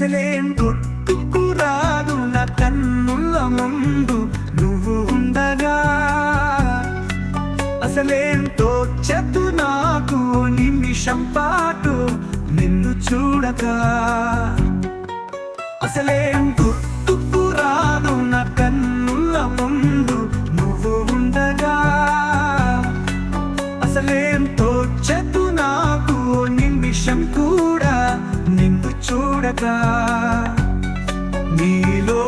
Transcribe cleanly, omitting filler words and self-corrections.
అసలేం గుర్తుకు రాదు నా కన్నుల ముందు నువ్వు ఉండగా. అసలేం తోచదు నాకు నిమిషం పాటు నిన్ను చూడగా. అసలేం గుర్తుకు రాదు నా కన్నుల ముందు నువ్వు ఉండగా. అసలేం తోచదు నాకు నిమిషం కూడా నిన్ను చూడగా. నీలో